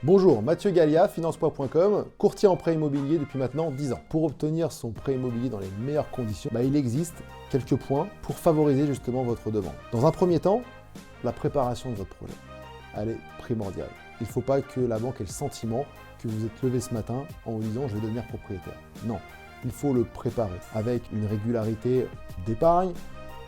Bonjour, Mathieu Gallia, financepoint.com, courtier en prêt immobilier depuis maintenant 10 ans. Pour obtenir son prêt immobilier dans les meilleures conditions, il existe quelques points pour favoriser justement votre demande. Dans un premier temps, la préparation de votre projet. Elle est primordiale. Il ne faut pas que la banque ait le sentiment que vous êtes levé ce matin en vous disant « je vais devenir propriétaire ». Non, il faut le préparer avec une régularité d'épargne,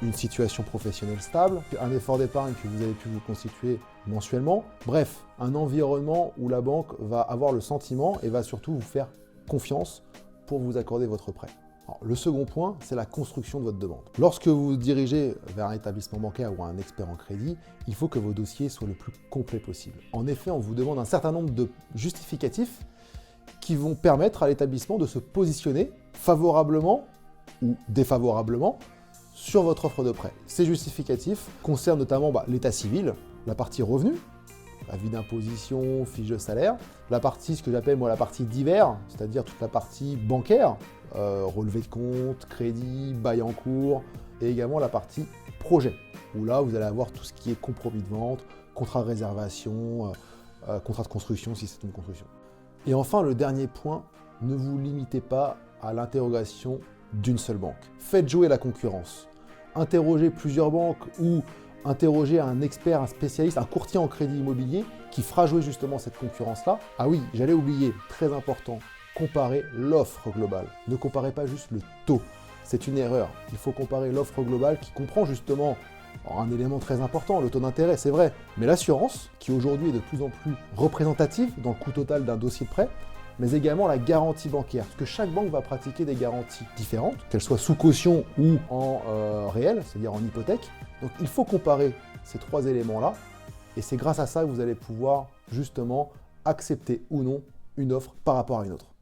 une situation professionnelle stable, un effort d'épargne que vous avez pu vous constituer mensuellement. Bref, un environnement où la banque va avoir le sentiment et va surtout vous faire confiance pour vous accorder votre prêt. Alors, le second point, c'est la construction de votre demande. Lorsque vous vous dirigez vers un établissement bancaire ou un expert en crédit, il faut que vos dossiers soient le plus complets possible. En effet, on vous demande un certain nombre de justificatifs qui vont permettre à l'établissement de se positionner favorablement ou défavorablement sur votre offre de prêt. Ces justificatifs concernent notamment l'état civil, la partie revenu, avis d'imposition, fiche de salaire, la partie, ce que j'appelle moi la partie divers, c'est-à-dire toute la partie bancaire, relevé de compte, crédit, bail en cours, et également la partie projet, où là vous allez avoir tout ce qui est compromis de vente, contrat de réservation, contrat de construction si c'est une construction. Et enfin, le dernier point, ne vous limitez pas à l'interrogation d'une seule banque. Faites jouer la concurrence. Interrogez plusieurs banques ou interrogez un expert, un spécialiste, un courtier en crédit immobilier qui fera jouer justement cette concurrence-là. Ah oui, j'allais oublier, très important, comparez l'offre globale. Ne comparez pas juste le taux. C'est une erreur. Il faut comparer l'offre globale qui comprend justement un élément très important, le taux d'intérêt, c'est vrai, mais l'assurance, qui aujourd'hui est de plus en plus représentative dans le coût total d'un dossier de prêt, mais également la garantie bancaire, parce que chaque banque va pratiquer des garanties différentes, qu'elles soient sous caution ou en réel, c'est-à-dire en hypothèque. Donc il faut comparer ces trois éléments-là, et c'est grâce à ça que vous allez pouvoir justement accepter ou non une offre par rapport à une autre.